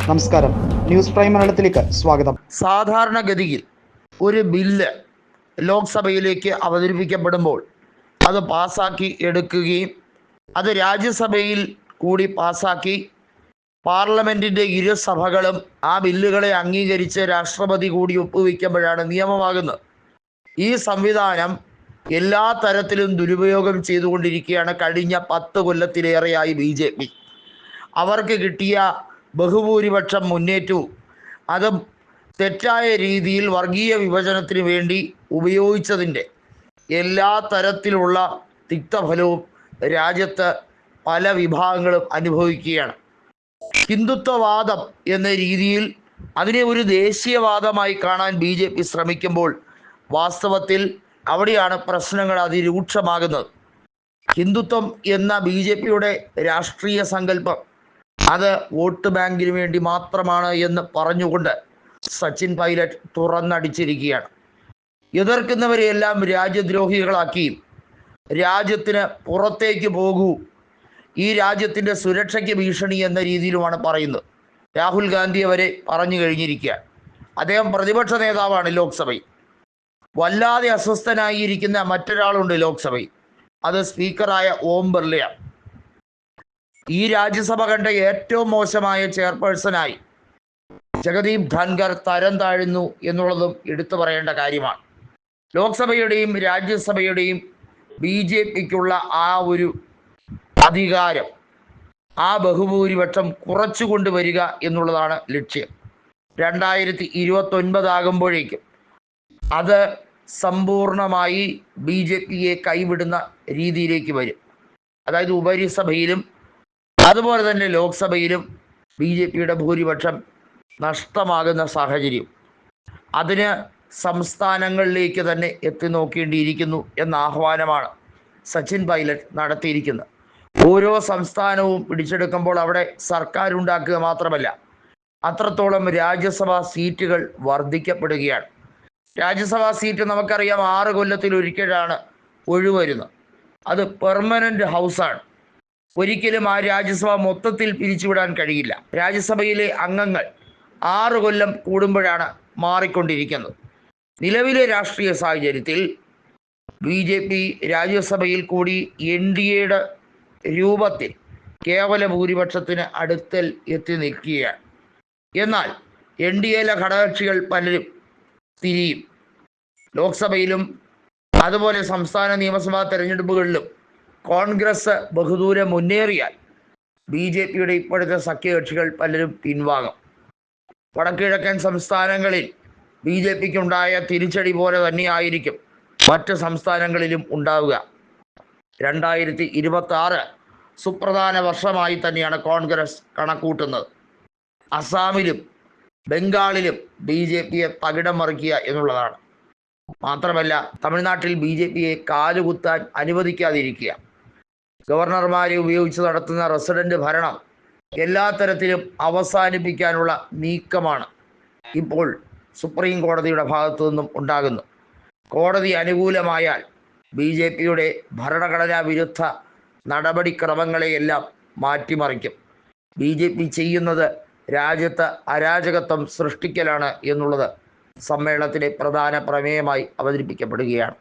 നമസ്കാരം, news prime മലയാളത്തിലേക്ക് സ്വാഗതം. സാധാരണഗതിയിൽ ഒരു ബില്ല് ലോക്സഭയിലേക്ക് അവതരിപ്പിക്കപ്പെടുമ്പോൾ അത് പാസാക്കി എടുക്കുകയും അത് രാജ്യസഭയിൽ കൂടി പാസാക്കി പാർലമെൻറ്റിൻ്റെ ഇരുസഭകളും ആ ബില്ലുകളെ അംഗീകരിച്ച് രാഷ്ട്രപതി കൂടി ഒപ്പുവെക്കുമ്പോഴാണ് നിയമമാകുന്നത്. ഈ സംവിധാനം എല്ലാ തരത്തിലും ദുരുപയോഗം ചെയ്തുകൊണ്ടിരിക്കുകയാണ് കഴിഞ്ഞ 10 കൊല്ലത്തിലേറെയായി BJP. അവർക്ക് കിട്ടിയ ബഹുഭൂരിപക്ഷം മുന്നേറ്റവും അത് തെറ്റായ രീതിയിൽ വർഗീയ വിഭജനത്തിന് വേണ്ടി ഉപയോഗിച്ചതിൻ്റെ എല്ലാ തരത്തിലുള്ള തിക്തഫലവും രാജ്യത്ത് പല വിഭാഗങ്ങളും അനുഭവിക്കുകയാണ്. ഹിന്ദുത്വവാദം എന്ന രീതിയിൽ അതിനെ ഒരു ദേശീയവാദമായി കാണാൻ BJP ശ്രമിക്കുമ്പോൾ വാസ്തവത്തിൽ അവിടെയാണ് പ്രശ്നങ്ങൾ അതിരൂക്ഷമാകുന്നത്. ഹിന്ദുത്വം എന്ന BJPയുടെ രാഷ്ട്രീയ സങ്കല്പം അത് വോട്ട് ബാങ്കിന് വേണ്ടി മാത്രമാണ് എന്ന് പറഞ്ഞുകൊണ്ട് സച്ചിൻ പൈലറ്റ് തുറന്നടിച്ചിരിക്കുകയാണ്. എതിർക്കുന്നവരെയെല്ലാം രാജ്യദ്രോഹികളാക്കിയും രാജ്യത്തിന് പുറത്തേക്ക് പോകൂ, ഈ രാജ്യത്തിൻ്റെ സുരക്ഷയ്ക്ക് ഭീഷണി എന്ന രീതിയിലുമാണ് പറയുന്നത്. രാഹുൽ ഗാന്ധി അവരെ പറഞ്ഞു കഴിഞ്ഞിരിക്കുക. അദ്ദേഹം പ്രതിപക്ഷ നേതാവാണ് ലോക്സഭയിൽ. വല്ലാതെ അസ്വസ്ഥനായിരിക്കുന്ന മറ്റൊരാളുണ്ട് ലോക്സഭയിൽ, അത് സ്പീക്കറായ ഓം ബിർളയാണ്. ഈ രാജ്യസഭ കണ്ട ഏറ്റവും മോശമായ ചെയർപേഴ്സണായി ജഗദീപ് ധൻഖർ തരം താഴുന്നു എന്നുള്ളതും എടുത്തു പറയേണ്ട കാര്യമാണ്. ലോക്സഭയുടെയും രാജ്യസഭയുടെയും BJPക്കുള്ള ആ ഒരു അധികാരം, ആ ബഹുഭൂരിപക്ഷം കുറച്ചു കൊണ്ടുവരിക എന്നുള്ളതാണ് ലക്ഷ്യം. 2029 ആകുമ്പോഴേക്കും അത് സമ്പൂർണമായി BJPയെ കൈവിടുന്ന രീതിയിലേക്ക് വരും. അതായത് ഉപരിസഭയിലും അതുപോലെ തന്നെ ലോക്സഭയിലും BJPയുടെ ഭൂരിപക്ഷം നഷ്ടമാകുന്ന സാഹചര്യം. അതിന് സംസ്ഥാനങ്ങളിലേക്ക് തന്നെ എത്തി നോക്കേണ്ടിയിരിക്കുന്നു എന്ന ആഹ്വാനമാണ് സച്ചിൻ പൈലറ്റ് നടത്തിയിരിക്കുന്നത്. ഓരോ സംസ്ഥാനവും പിടിച്ചെടുക്കുമ്പോൾ അവിടെ സർക്കാർ ഉണ്ടാക്കുക മാത്രമല്ല, അത്രത്തോളം രാജ്യസഭാ സീറ്റുകൾ വർദ്ധിക്കപ്പെടുകയാണ്. രാജ്യസഭാ സീറ്റ് നമുക്കറിയാം 6 കൊല്ലത്തിലൊരിക്കലാണ് ഒഴിവരുന്നത്. അത് പെർമനൻ്റ് ഹൗസാണ്. ഒരിക്കലും ആ രാജ്യസഭ മൊത്തത്തിൽ പിരിച്ചുവിടാൻ കഴിയില്ല. രാജ്യസഭയിലെ അംഗങ്ങൾ 6 കൊല്ലം കൂടുമ്പോഴാണ് മാറിക്കൊണ്ടിരിക്കുന്നത്. നിലവിലെ രാഷ്ട്രീയ സാഹചര്യത്തിൽ BJP രാജ്യസഭയിൽ കൂടി NDAയുടെ രൂപത്തിൽ കേവല ഭൂരിപക്ഷത്തിന് അടുത്തൽ എത്തി നിൽക്കുകയാണ്. എന്നാൽ NDAയിലെ ഘടകകക്ഷികൾ പലരും തിരിയും. ലോക്സഭയിലും അതുപോലെ സംസ്ഥാന നിയമസഭാ തെരഞ്ഞെടുപ്പുകളിലും കോൺഗ്രസ് ബഹുദൂരം മുന്നേറിയാൽ BJPയുടെ ഇപ്പോഴത്തെ സഖ്യകക്ഷികൾ പലരും പിൻവാങ്ങും. വടക്കുകിഴക്കൻ സംസ്ഥാനങ്ങളിൽ BJPക്കുണ്ടായ തിരിച്ചടി പോലെ തന്നെയായിരിക്കും മറ്റ് സംസ്ഥാനങ്ങളിലും ഉണ്ടാവുക. 2026 സുപ്രധാന വർഷമായി തന്നെയാണ് കോൺഗ്രസ് കണക്കൂട്ടുന്നത്. അസാമിലും ബംഗാളിലും BJPയെ തകിടം മറിക്കുക എന്നുള്ളതാണ്. മാത്രമല്ല തമിഴ്നാട്ടിൽ BJPയെ കാലുകുത്താൻ അനുവദിക്കാതിരിക്കുക, ഗവർണർമാരെ ഉപയോഗിച്ച് നടത്തുന്ന റെസിഡന്റ് ഭരണം എല്ലാ തരത്തിലും അവസാനിപ്പിക്കാനുള്ള നീക്കമാണ് ഇപ്പോൾ സുപ്രീം കോടതിയുടെ ഭാഗത്തു നിന്നും ഉണ്ടാകുന്നത്. കോടതി അനുകൂലമായാൽ BJPയുടെ ഭരണഘടനാ വിരുദ്ധ നടപടിക്രമങ്ങളെയെല്ലാം മാറ്റിമറിക്കും. BJP ചെയ്യുന്നത് രാജ്യത്ത് അരാജകത്വം സൃഷ്ടിക്കലാണ് എന്നുള്ളത് സമ്മേളനത്തിലെ പ്രധാന പ്രമേയമായി അവതരിപ്പിക്കപ്പെടുകയാണ്.